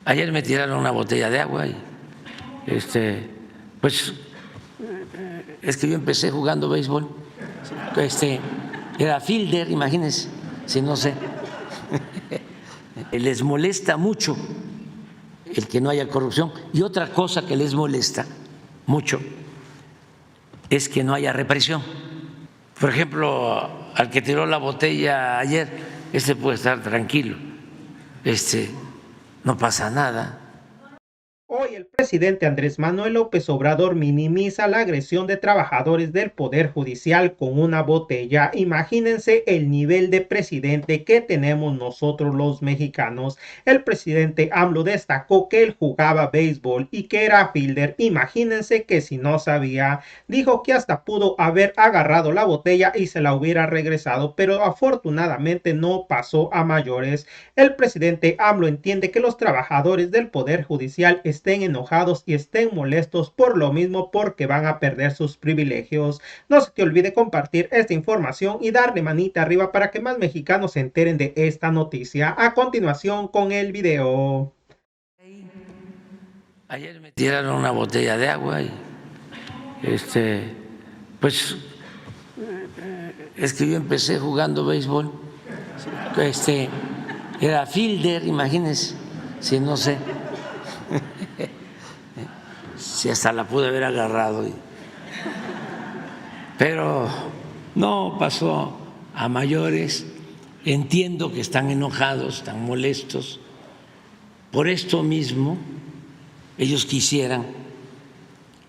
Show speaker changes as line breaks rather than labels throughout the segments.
Ayer me tiraron una botella de agua y pues es que yo empecé jugando béisbol, era fielder, imagínense, si no sé. Les molesta mucho el que no haya corrupción, y otra cosa que les molesta mucho es que no haya represión. Por ejemplo, al que tiró la botella ayer, puede estar tranquilo, no pasa nada.
Hoy el presidente Andrés Manuel López Obrador minimiza la agresión de trabajadores del Poder Judicial con una botella. Imagínense el nivel de presidente que tenemos nosotros los mexicanos. El presidente AMLO destacó que él jugaba béisbol y que era fielder. Imagínense que si no sabía, dijo que hasta pudo haber agarrado la botella y se la hubiera regresado, pero afortunadamente no pasó a mayores. El presidente AMLO entiende que los trabajadores del Poder Judicial estén enojados y estén molestos por lo mismo, porque van a perder sus privilegios. No se te olvide compartir esta información y darle manita arriba para que más mexicanos se enteren de esta noticia. A continuación con el video.
Ayer me tiraron una botella de agua y pues es que yo empecé jugando béisbol, era fielder, imagínense, si no sé. Si hasta la pude haber agarrado, pero no pasó a mayores. Entiendo que están enojados, están molestos. Por esto mismo, ellos quisieran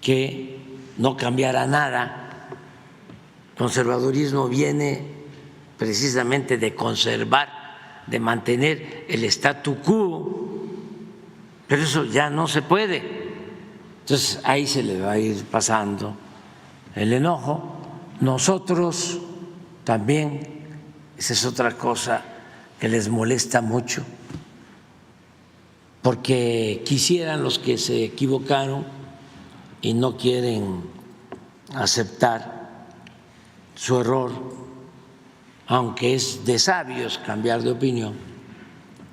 que no cambiara nada. Conservadurismo viene precisamente de conservar, de mantener el statu quo, pero eso ya no se puede. Entonces ahí se le va a ir pasando el enojo. Nosotros también, esa es otra cosa que les molesta mucho, porque quisieran los que se equivocaron y no quieren aceptar su error, aunque es de sabios cambiar de opinión,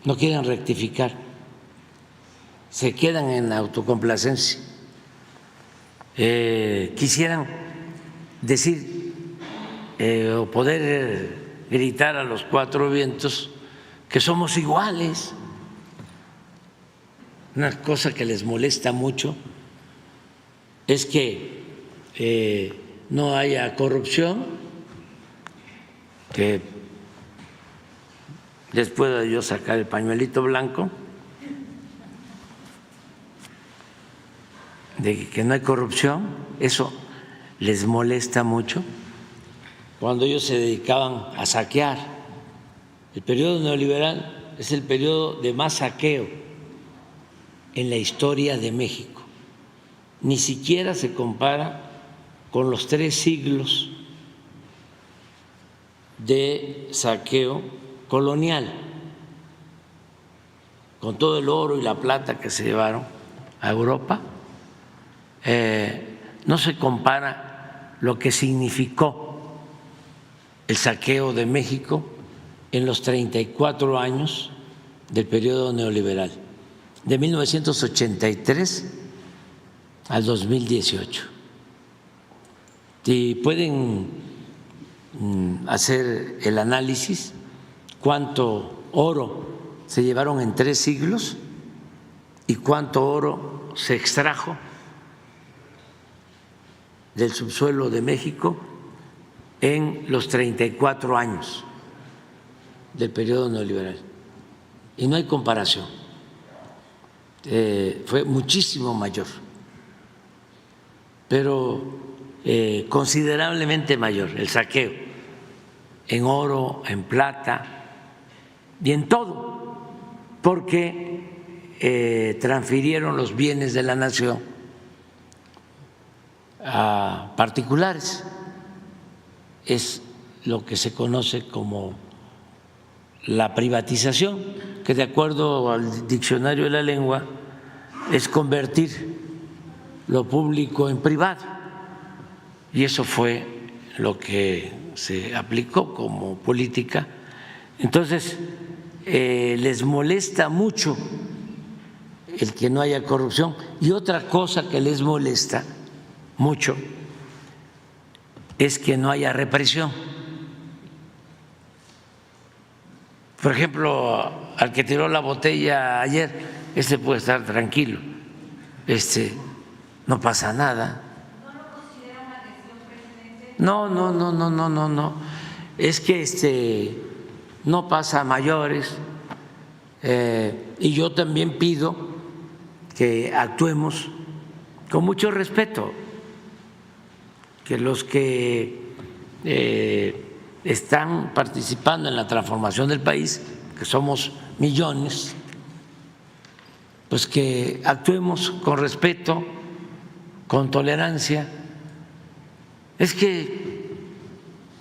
no quieren rectificar, se quedan en autocomplacencia. Quisieran decir o poder gritar a los cuatro vientos que somos iguales. Una cosa que les molesta mucho es que no haya corrupción, que les pueda yo sacar el pañuelito blanco de que no hay corrupción. Eso les molesta mucho. Cuando ellos se dedicaban a saquear, el periodo neoliberal es el periodo de más saqueo en la historia de México. Ni siquiera se compara con los 3 siglos de saqueo colonial, con todo el oro y la plata que se llevaron a Europa. No se compara lo que significó el saqueo de México en los 34 años del periodo neoliberal, de 1983 al 2018. Y pueden hacer el análisis cuánto oro se llevaron en 3 siglos y cuánto oro se extrajo del subsuelo de México en los 34 años del periodo neoliberal. Y no hay comparación, fue muchísimo mayor, pero considerablemente mayor el saqueo en oro, en plata y en todo, porque transfirieron los bienes de la nación a particulares. Es lo que se conoce como la privatización, que de acuerdo al diccionario de la lengua es convertir lo público en privado, y eso fue lo que se aplicó como política. Entonces les molesta mucho el que no haya corrupción. Y otra cosa que les molesta mucho es que no haya represión. Por ejemplo, al que tiró la botella ayer, puede estar tranquilo, no pasa nada.
¿No lo considera una agresión, presidente?
No, es que no pasa a mayores, y yo también pido que actuemos con mucho respeto, que los que están participando en la transformación del país, que somos millones, pues que actuemos con respeto, con tolerancia. Es que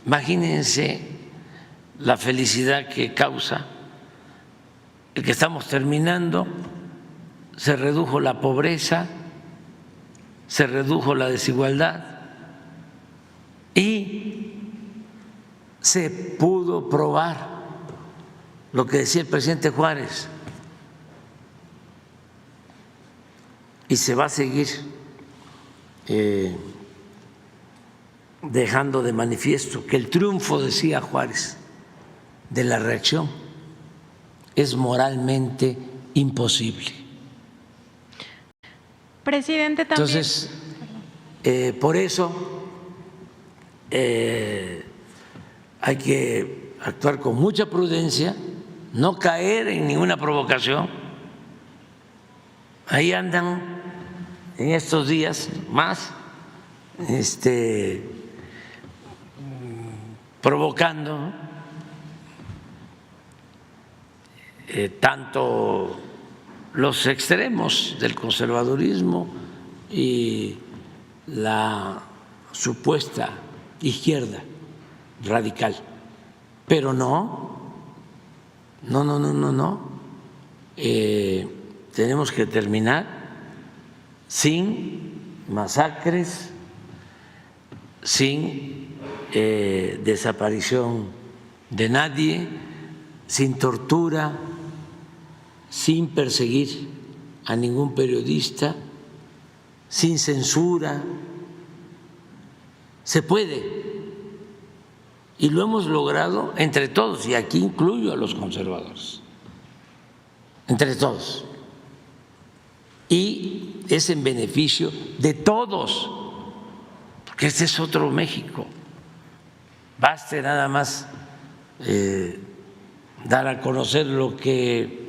imagínense la felicidad que causa el que estamos terminando, se redujo la pobreza, se redujo la desigualdad y se pudo probar lo que decía el presidente Juárez, y se va a seguir dejando de manifiesto que el triunfo, decía Juárez, de la reacción es moralmente imposible.
Presidente, también.
Entonces, por eso hay que actuar con mucha prudencia, no caer en ninguna provocación. Ahí andan en estos días más provocando tanto los extremos del conservadurismo y la supuesta izquierda radical, pero tenemos que terminar sin masacres, sin desaparición de nadie, sin tortura, sin perseguir a ningún periodista, sin censura. Se puede, y lo hemos logrado entre todos, y aquí incluyo a los conservadores, entre todos, y es en beneficio de todos, porque este es otro México. Baste nada más dar a conocer lo que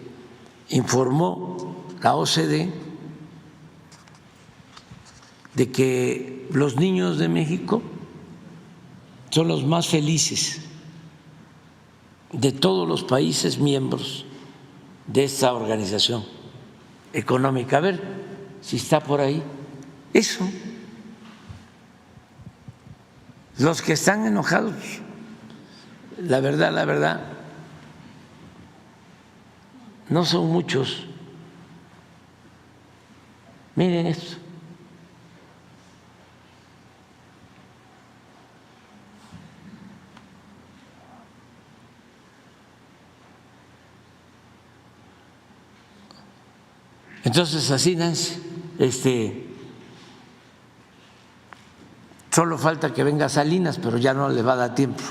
informó la OCDE, de que los niños de México son los más felices de todos los países miembros de esta organización económica. A ver si está por ahí eso. Los que están enojados, la verdad, no son muchos. Miren esto. Entonces, así, Nancy, solo falta que venga Salinas, pero ya no le va a dar tiempo.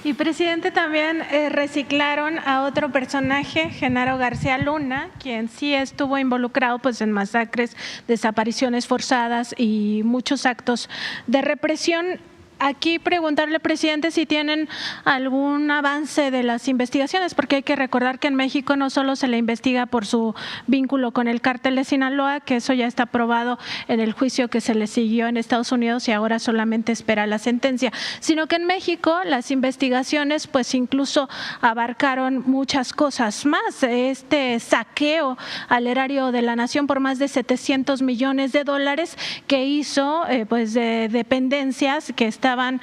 Y presidente, también reciclaron a otro personaje, Genaro García Luna, quien sí estuvo involucrado pues en masacres, desapariciones forzadas y muchos actos de represión. Aquí preguntarle, presidente, si tienen algún avance de las investigaciones, porque hay que recordar que en México no solo se le investiga por su vínculo con el cártel de Sinaloa, que eso ya está probado en el juicio que se le siguió en Estados Unidos y ahora solamente espera la sentencia, sino que en México las investigaciones pues incluso abarcaron muchas cosas más. Saqueo al erario de la nación por más de $700 millones que hizo pues de dependencias que está estaban,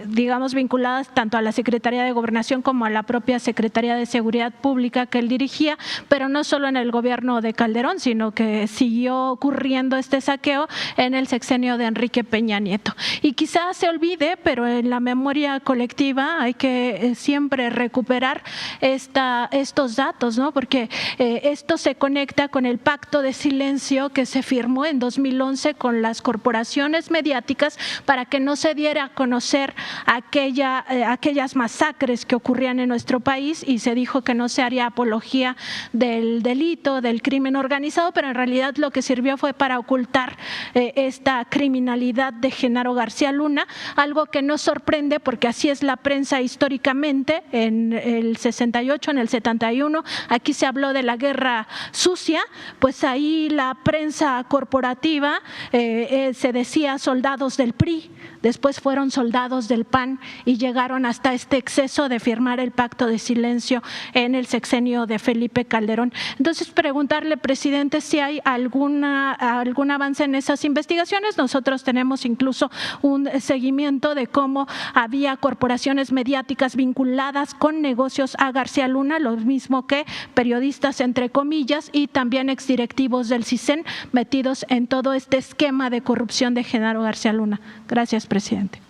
digamos, vinculadas tanto a la Secretaría de Gobernación como a la propia Secretaría de Seguridad Pública que él dirigía, pero no solo en el gobierno de Calderón, sino que siguió ocurriendo este saqueo en el sexenio de Enrique Peña Nieto. Y quizás se olvide, pero en la memoria colectiva hay que siempre recuperar estos datos, ¿no? Porque esto se conecta con el pacto de silencio que se firmó en 2011 con las corporaciones mediáticas para que no se diera a conocer aquellas masacres que ocurrían en nuestro país, y se dijo que no se haría apología del delito, del crimen organizado, pero en realidad lo que sirvió fue para ocultar esta criminalidad de Genaro García Luna, algo que no sorprende porque así es la prensa históricamente. En el 68, en el 71, aquí se habló de la guerra sucia, pues ahí la prensa corporativa se decía soldados del PRI, después fueron soldados del PAN y llegaron hasta este exceso de firmar el pacto de silencio en el sexenio de Felipe Calderón. Entonces, preguntarle, presidente, si hay algún avance en esas investigaciones. Nosotros tenemos incluso un seguimiento de cómo había corporaciones mediáticas vinculadas con negocios a García Luna, lo mismo que periodistas, entre comillas, y también exdirectivos del CISEN metidos en todo este esquema de corrupción de Genaro García Luna. Gracias, presidente.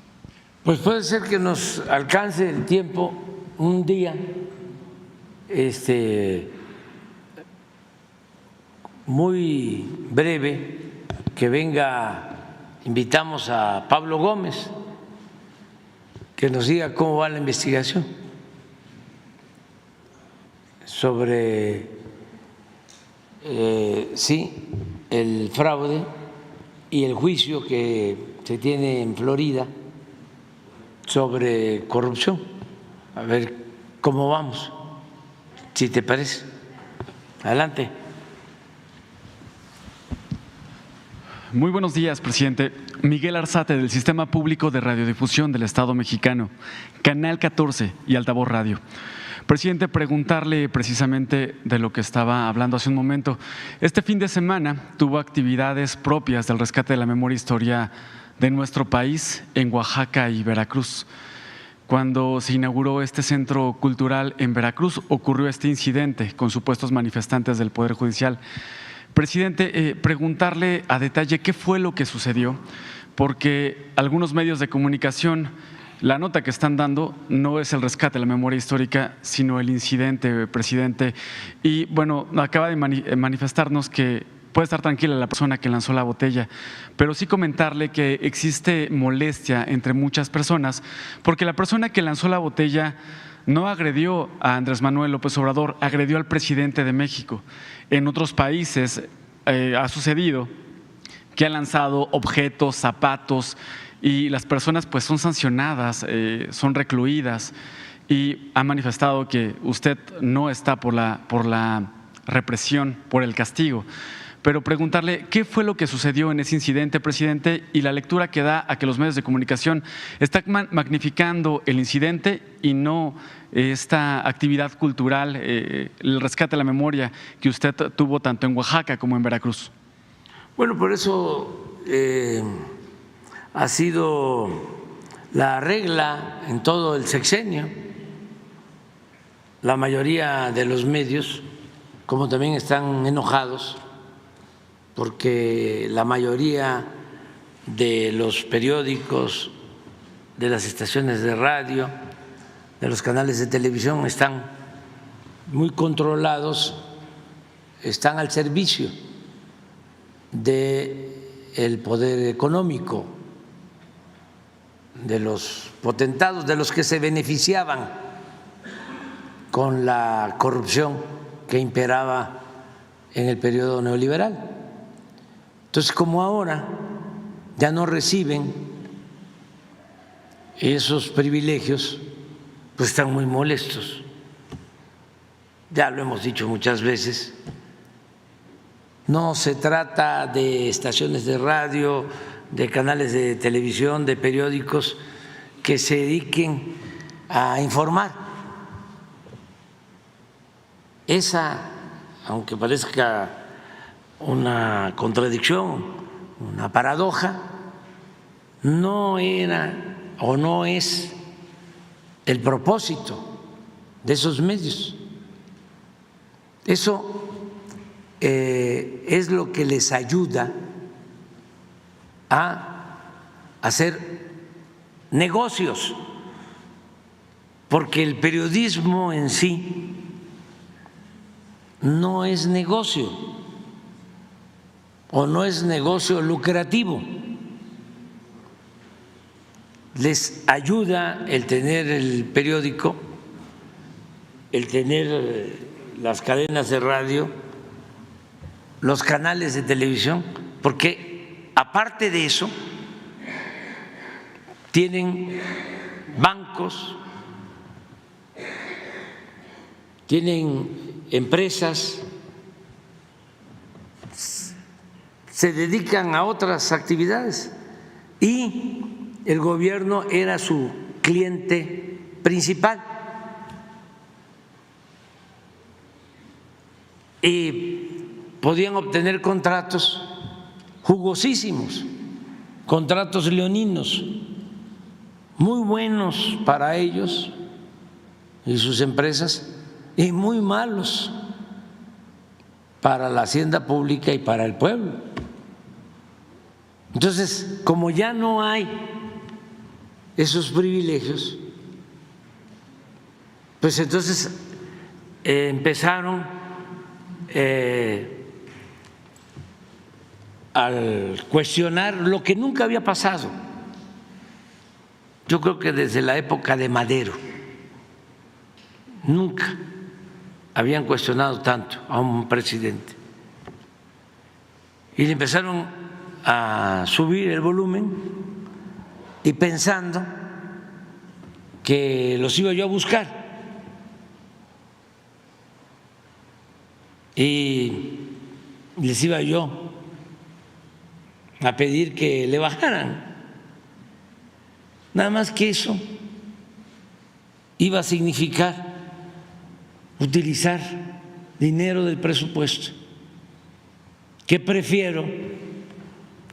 Pues puede ser que nos alcance el tiempo un día, muy breve, que venga, invitamos a Pablo Gómez, que nos diga cómo va la investigación sobre el fraude y el juicio que se tiene en Florida sobre corrupción. A ver cómo vamos, si te parece. Adelante.
Muy buenos días, presidente. Miguel Arzate, del Sistema Público de Radiodifusión del Estado Mexicano, Canal 14 y Altavoz Radio. Presidente, preguntarle precisamente de lo que estaba hablando hace un momento. Este fin de semana tuvo actividades propias del rescate de la memoria e historia de nuestro país en Oaxaca y Veracruz. Cuando se inauguró este centro cultural en Veracruz, ocurrió este incidente con supuestos manifestantes del Poder Judicial. Presidente, preguntarle a detalle qué fue lo que sucedió, porque algunos medios de comunicación, la nota que están dando no es el rescate de la memoria histórica, sino el incidente, presidente. Y bueno, acaba de manifestarnos que puede estar tranquila la persona que lanzó la botella, pero sí comentarle que existe molestia entre muchas personas, porque la persona que lanzó la botella no agredió a Andrés Manuel López Obrador, agredió al presidente de México. En otros países ha sucedido que ha lanzado objetos, zapatos, y las personas pues son sancionadas, son recluidas, y ha manifestado que usted no está por la represión, por el castigo. Pero preguntarle qué fue lo que sucedió en ese incidente, presidente, y la lectura que da a que los medios de comunicación están magnificando el incidente y no esta actividad cultural, el rescate de la memoria que usted tuvo tanto en Oaxaca como en Veracruz.
Bueno, por eso ha sido la regla en todo el sexenio. La mayoría de los medios, como también están enojados, porque la mayoría de los periódicos, de las estaciones de radio, de los canales de televisión están muy controlados, están al servicio del poder económico, de los potentados, de los que se beneficiaban con la corrupción que imperaba en el periodo neoliberal. Entonces, como ahora ya no reciben esos privilegios, pues están muy molestos. Ya lo hemos dicho muchas veces, no se trata de estaciones de radio, de canales de televisión, de periódicos que se dediquen a informar. Esa, aunque parezca una contradicción, una paradoja, no era o no es el propósito de esos medios. Eso es lo que les ayuda a hacer negocios, porque el periodismo en sí no es negocio o no es negocio lucrativo. Les ayuda el tener el periódico, el tener las cadenas de radio, los canales de televisión, porque aparte de eso tienen bancos, tienen empresas, se dedican a otras actividades y el gobierno era su cliente principal. Y podían obtener contratos jugosísimos, contratos leoninos, muy buenos para ellos y sus empresas y muy malos para la hacienda pública y para el pueblo. Entonces, como ya no hay esos privilegios, pues entonces empezaron al cuestionar lo que nunca había pasado. Yo creo que desde la época de Madero nunca habían cuestionado tanto a un presidente. Y le empezaron a subir el volumen y pensando que los iba yo a buscar. Y les iba yo a pedir que le bajaran. Nada más que eso iba a significar utilizar dinero del presupuesto, que prefiero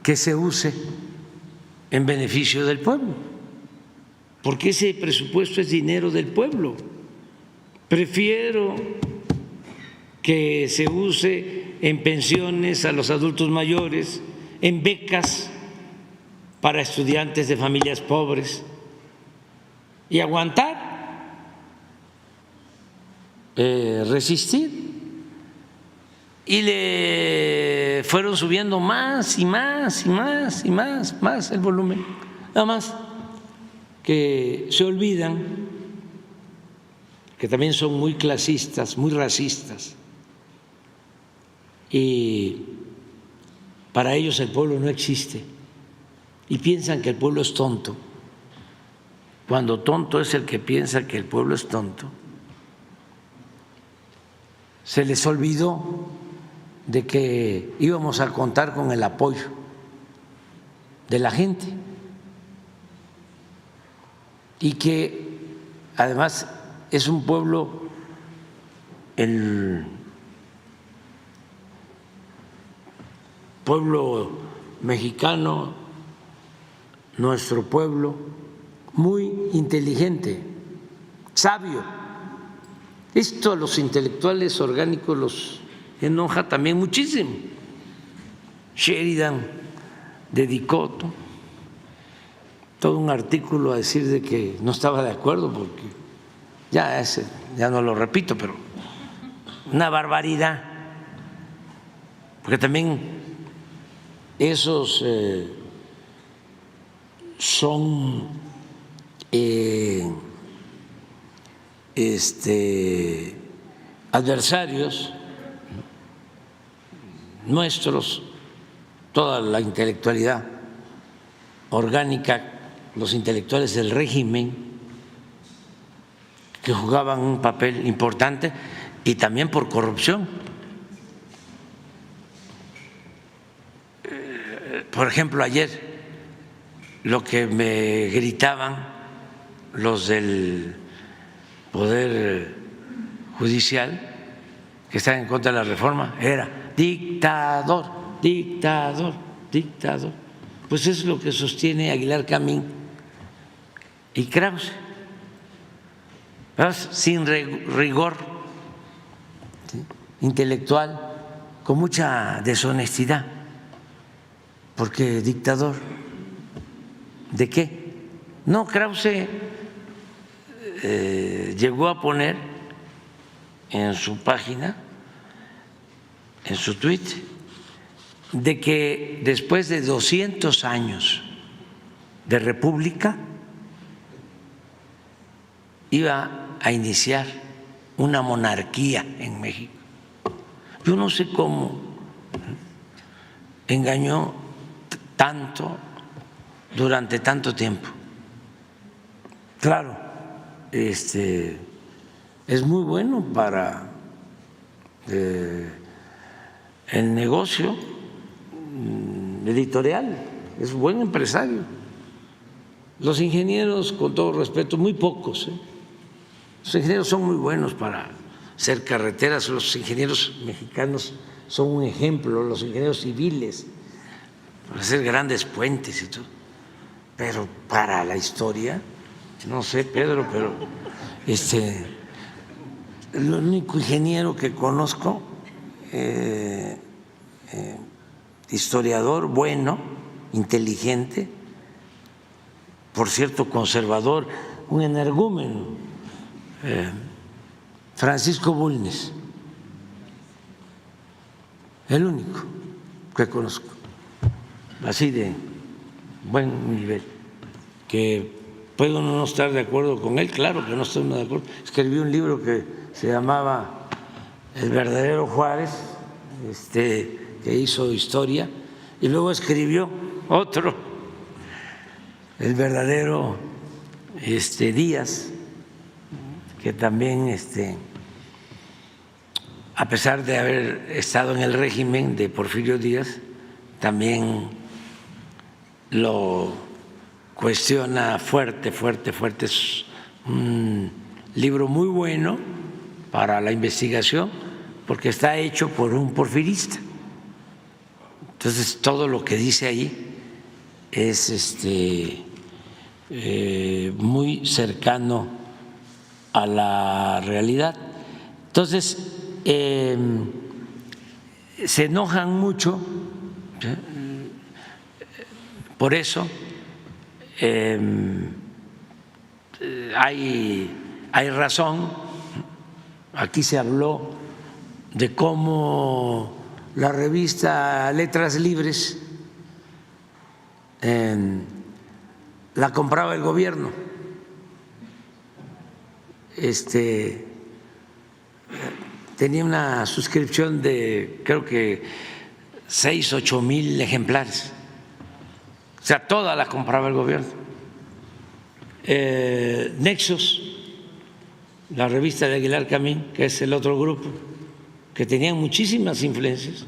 que se use en beneficio del pueblo, porque ese presupuesto es dinero del pueblo. Prefiero que se use en pensiones a los adultos mayores, en becas para estudiantes de familias pobres y aguantar, resistir. Y le fueron subiendo más y más y más y más el volumen. Nada más que se olvidan que también son muy clasistas, muy racistas, y para ellos el pueblo no existe y piensan que el pueblo es tonto, cuando tonto es el que piensa que el pueblo es tonto. Se les olvidó de que íbamos a contar con el apoyo de la gente y que además es un pueblo, el pueblo mexicano, nuestro pueblo, muy inteligente, sabio. Esto a los intelectuales orgánicos los enoja también muchísimo. Sheridan dedicó todo un artículo a decir de que no estaba de acuerdo, porque ya no lo repito, pero una barbaridad, porque también esos son adversarios nuestros, toda la intelectualidad orgánica, los intelectuales del régimen, que jugaban un papel importante y también por corrupción. Por ejemplo, ayer lo que me gritaban los del Poder Judicial, que están en contra de la reforma, era dictador, dictador, dictador. pues es lo que sostiene Aguilar Camín y Krause, sin rigor, ¿sí?, intelectual, con mucha deshonestidad, porque dictador, ¿de qué? No, Krause llegó a poner en su página, en su tweet, de que después de 200 años de república iba a iniciar una monarquía en México. Yo no sé cómo engañó tanto durante tanto tiempo. Claro, es muy bueno para el negocio editorial, es buen empresario. Los ingenieros, con todo respeto, muy pocos, los ingenieros son muy buenos para hacer carreteras, los ingenieros mexicanos son un ejemplo, los ingenieros civiles, para hacer grandes puentes y todo, pero para la historia, no sé, Pedro, pero el único ingeniero que conozco, historiador bueno, inteligente, por cierto conservador, un energúmeno, Francisco Bulnes, el único que conozco, así de buen nivel, que puedo no estar de acuerdo con él, claro que no estoy de acuerdo. Escribí un libro que se llamaba El verdadero Juárez, que hizo historia, y luego escribió otro, El verdadero Díaz, que también a pesar de haber estado en el régimen de Porfirio Díaz, también lo cuestiona fuerte. Es un libro muy bueno para la investigación porque está hecho por un porfirista. Entonces todo lo que dice ahí es muy cercano a la realidad. Entonces se enojan mucho, por eso hay razón. Aquí se habló de cómo la revista Letras Libres la compraba el gobierno. Tenía una suscripción de creo que 6, 8 mil ejemplares. O sea, toda la compraba el gobierno. Nexos, la revista de Aguilar Camín, que es el otro grupo, que tenían muchísimas influencias,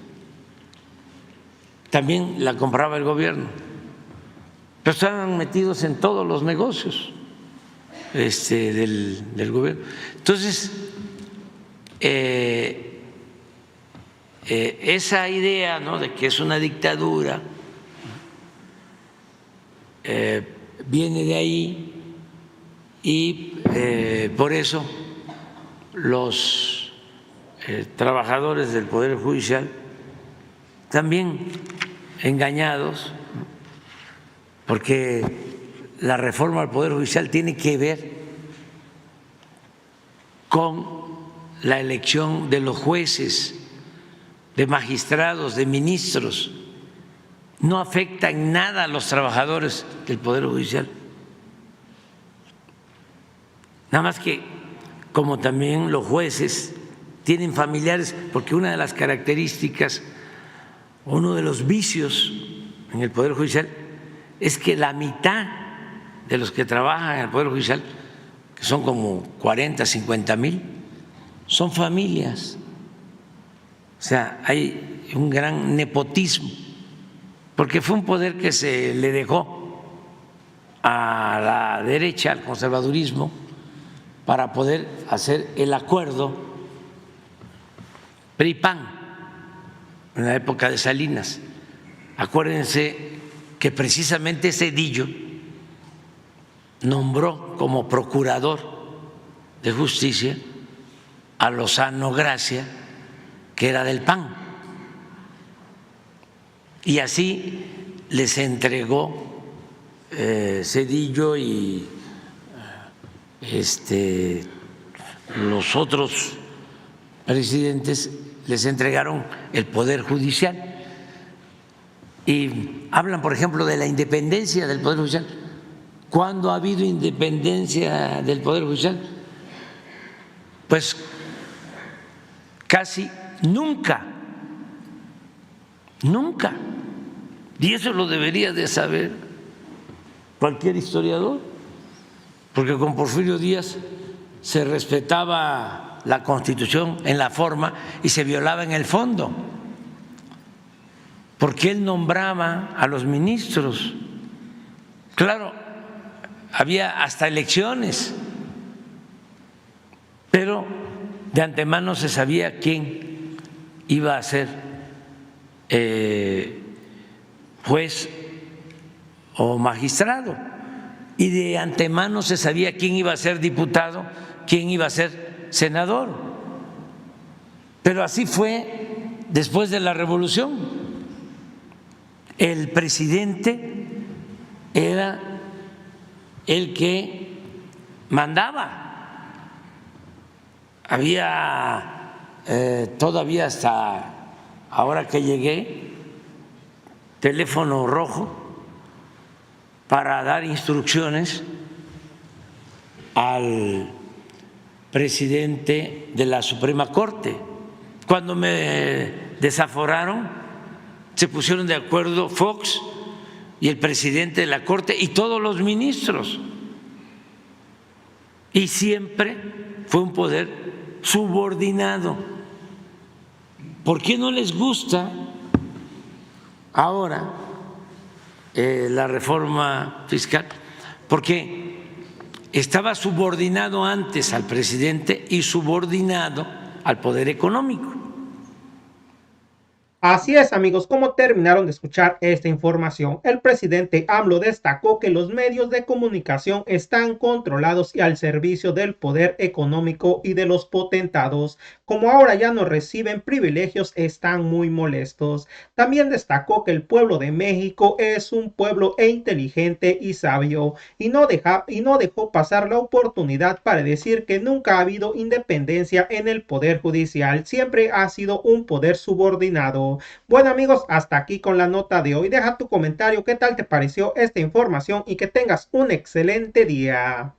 también la compraba el gobierno. Pero estaban metidos en todos los negocios del gobierno. Entonces, esa idea, ¿no?, de que es una dictadura viene de ahí, y por eso los trabajadores del Poder Judicial también engañados, porque la reforma al Poder Judicial tiene que ver con la elección de los jueces, de magistrados, de ministros. No afecta en nada a los trabajadores del Poder Judicial. Nada más que, como también los jueces tienen familiares, porque una de las características, uno de los vicios en el Poder Judicial es que la mitad de los que trabajan en el Poder Judicial, que son como 40, 50 mil, son familias. O sea, hay un gran nepotismo, porque fue un poder que se le dejó a la derecha, al conservadurismo, para poder hacer el acuerdo PRI-PAN en la época de Salinas. Acuérdense que precisamente Zedillo nombró como procurador de justicia a Lozano Gracia, que era del PAN, y así les entregó Zedillo y los otros presidentes les entregaron el Poder Judicial. Y hablan, por ejemplo, de la independencia del Poder Judicial. ¿Cuándo ha habido independencia del Poder Judicial? Pues casi nunca, nunca. Y eso lo debería de saber cualquier historiador, porque con Porfirio Díaz se respetaba la Constitución en la forma y se violaba en el fondo, porque él nombraba a los ministros. Claro, había hasta elecciones, pero de antemano se sabía quién iba a ser juez o magistrado, y de antemano se sabía quién iba a ser diputado, quién iba a ser senador. Pero así fue después de la Revolución. El presidente era el que mandaba. Había todavía, hasta ahora que llegué, teléfono rojo para dar instrucciones al presidente de la Suprema Corte. Cuando me desaforaron, se pusieron de acuerdo Fox y el presidente de la Corte y todos los ministros. Y siempre fue un poder subordinado. ¿Por qué no les gusta ahora la reforma fiscal? Porque estaba subordinado antes al presidente y subordinado al poder económico.
Así es, amigos, como terminaron de escuchar esta información, el presidente AMLO destacó que los medios de comunicación están controlados y al servicio del poder económico y de los potentados. Como ahora ya no reciben privilegios, están muy molestos. También destacó que el pueblo de México es un pueblo inteligente y sabio, y no dejó pasar la oportunidad para decir que nunca ha habido independencia en el poder judicial, siempre ha sido un poder subordinado. Bueno, amigos, hasta aquí con la nota de hoy. Deja tu comentario, qué tal te pareció esta información y que tengas un excelente día.